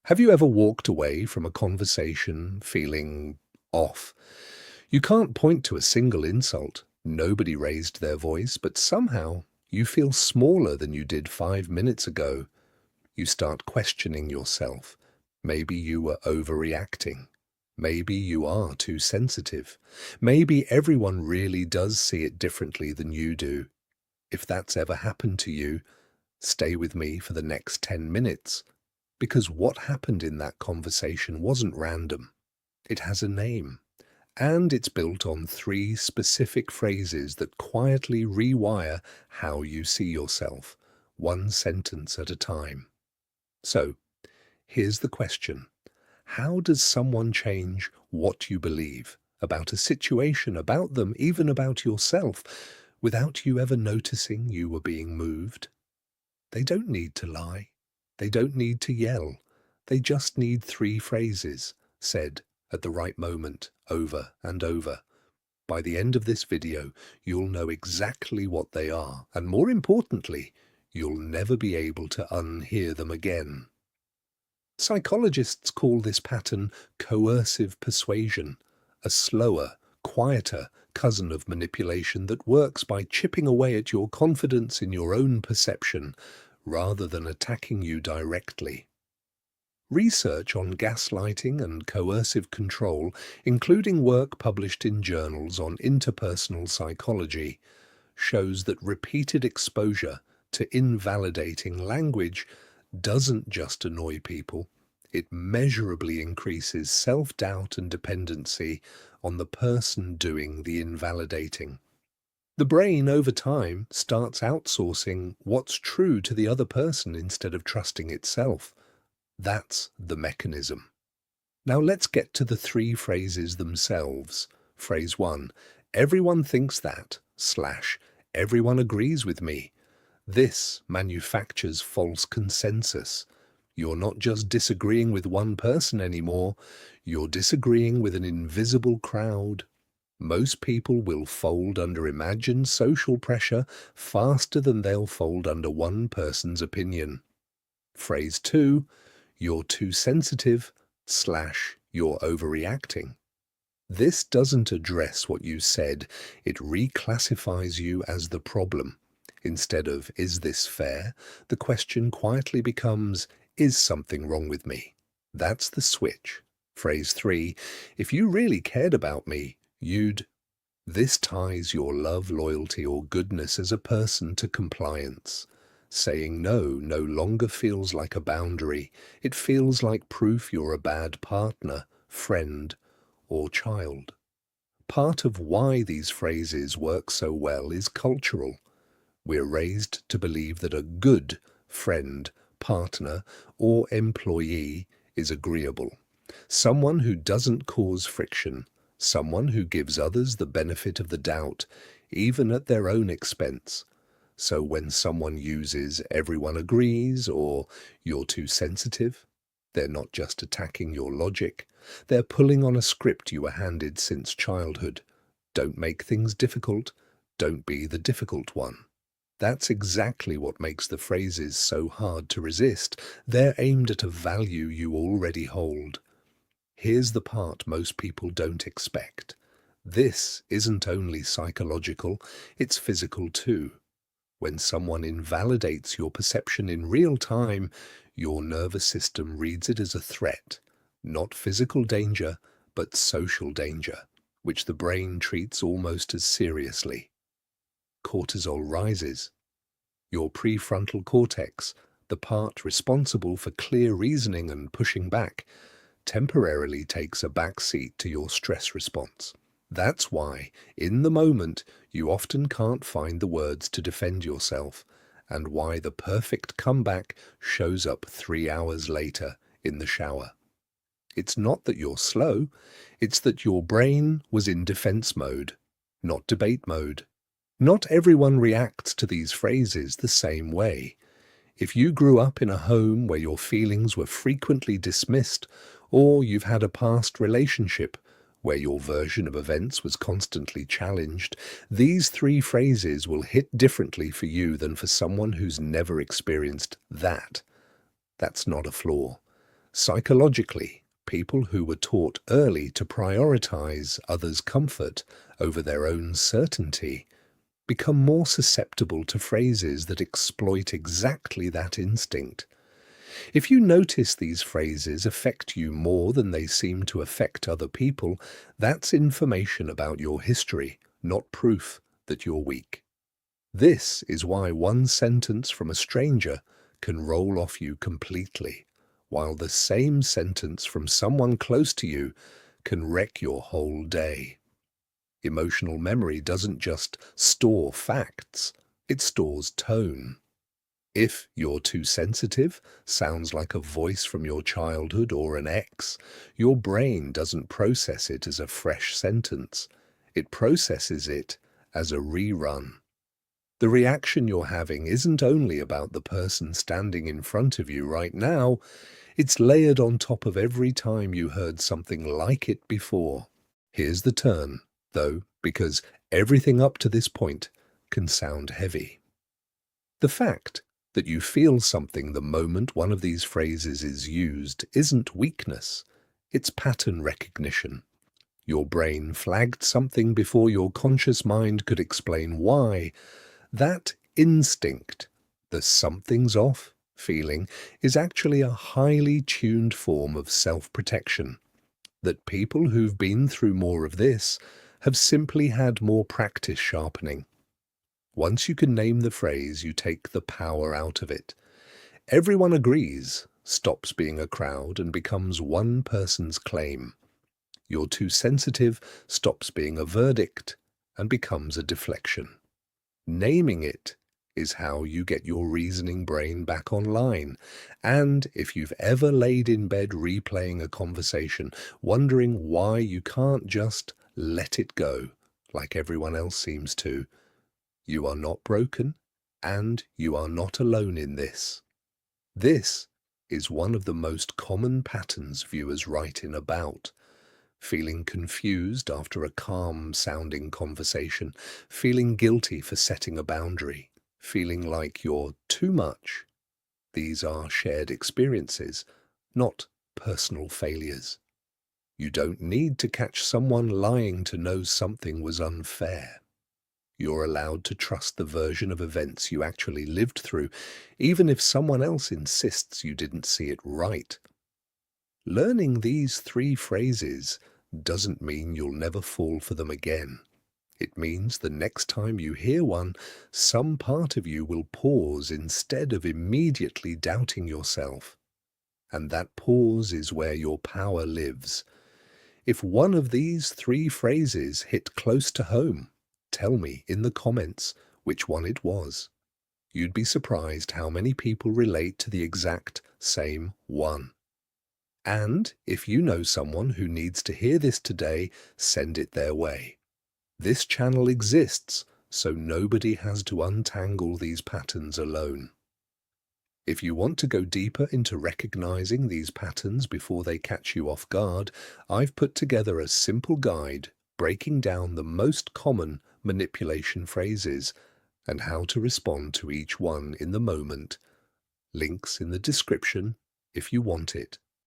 Have you ever walked away from a conversation feeling off? You can't point to a single insult. Nobody raised their voice, but somehow you feel smaller than you did 5 minutes ago. You start questioning yourself. Maybe you were overreacting. Maybe you are too sensitive. Maybe everyone really does see it differently than you do. If that's ever happened to you, stay with me for the next 10 minutes. Because what happened in that conversation wasn't random. It has a name. And it's built on 3 specific phrases that quietly rewire how you see yourself, one sentence at a time. So, here's the question. How does someone change what you believe about a situation, about them, even about yourself, without you ever noticing you were being moved? They don't need to lie. They don't need to yell. They just need 3 phrases, said at the right moment, over and over. By the end of this video, you'll know exactly what they are, and more importantly, you'll never be able to unhear them again. Psychologists call this pattern coercive persuasion, a slower, quieter cousin of manipulation that works by chipping away at your confidence in your own perception, rather than attacking you directly. Research on gaslighting and coercive control, including work published in journals on interpersonal psychology, shows that repeated exposure to invalidating language doesn't just annoy people, it measurably increases self-doubt and dependency on the person doing the invalidating. The brain, over time, starts outsourcing what's true to the other person instead of trusting itself. That's the mechanism. Now let's get to the 3 phrases themselves. Phrase 1, everyone thinks that, / everyone agrees with me. This manufactures false consensus. You're not just disagreeing with one person anymore, you're disagreeing with an invisible crowd. Most people will fold under imagined social pressure faster than they'll fold under one person's opinion. Phrase 2, you're too sensitive / you're overreacting. This doesn't address what you said, it reclassifies you as the problem. Instead of, is this fair? The question quietly becomes, is something wrong with me? That's the switch. Phrase 3, if you really cared about me, This ties your love, loyalty, or goodness as a person to compliance. Saying no no longer feels like a boundary. It feels like proof you're a bad partner, friend, or child. Part of why these phrases work so well is cultural. We're raised to believe that a good friend, partner, or employee is agreeable. Someone who doesn't cause friction. Someone who gives others the benefit of the doubt, even at their own expense. So when someone uses everyone agrees or you're too sensitive, they're not just attacking your logic, they're pulling on a script you were handed since childhood. Don't make things difficult, don't be the difficult one. That's exactly what makes the phrases so hard to resist. They're aimed at a value you already hold. Here's the part most people don't expect. This isn't only psychological, it's physical too. When someone invalidates your perception in real time, your nervous system reads it as a threat, not physical danger, but social danger, which the brain treats almost as seriously. Cortisol rises. Your prefrontal cortex, the part responsible for clear reasoning and pushing back, temporarily takes a back seat to your stress response. That's why, in the moment, you often can't find the words to defend yourself, and why the perfect comeback shows up 3 hours later in the shower. It's not that you're slow, it's that your brain was in defense mode, not debate mode. Not everyone reacts to these phrases the same way. If you grew up in a home where your feelings were frequently dismissed, or you've had a past relationship where your version of events was constantly challenged, these 3 phrases will hit differently for you than for someone who's never experienced that. That's not a flaw. Psychologically, people who were taught early to prioritize others' comfort over their own certainty become more susceptible to phrases that exploit exactly that instinct. If you notice these phrases affect you more than they seem to affect other people, that's information about your history, not proof that you're weak. This is why one sentence from a stranger can roll off you completely, while the same sentence from someone close to you can wreck your whole day. Emotional memory doesn't just store facts, it stores tone. If "you're too sensitive" sounds like a voice from your childhood or an ex, your brain doesn't process it as a fresh sentence. It processes it as a rerun. The reaction you're having isn't only about the person standing in front of you right now, it's layered on top of every time you heard something like it before. Here's the turn, though, because everything up to this point can sound heavy. The fact that you feel something the moment one of these phrases is used isn't weakness, it's pattern recognition. Your brain flagged something before your conscious mind could explain why. That instinct, the "something's off" feeling, is actually a highly tuned form of self-protection that people who've been through more of this have simply had more practice sharpening. Once you can name the phrase, you take the power out of it. Everyone agrees, stops being a crowd and becomes one person's claim. "You're too sensitive" stops being a verdict and becomes a deflection. Naming it is how you get your reasoning brain back online. And if you've ever laid in bed replaying a conversation, wondering why you can't just let it go like everyone else seems to, you are not broken and you are not alone in this. This is one of the most common patterns viewers write in about. Feeling confused after a calm-sounding conversation, feeling guilty for setting a boundary, feeling like you're too much. These are shared experiences, not personal failures. You don't need to catch someone lying to know something was unfair. You're allowed to trust the version of events you actually lived through, even if someone else insists you didn't see it right. Learning these 3 phrases doesn't mean you'll never fall for them again. It means the next time you hear one, some part of you will pause instead of immediately doubting yourself. And that pause is where your power lives. If one of these 3 phrases hit close to home, tell me in the comments which one it was. You'd be surprised how many people relate to the exact same one. And if you know someone who needs to hear this today, send it their way. This channel exists so nobody has to untangle these patterns alone. If you want to go deeper into recognizing these patterns before they catch you off guard, I've put together a simple guide breaking down the most common manipulation phrases and how to respond to each one in the moment. Links in the description if you want it.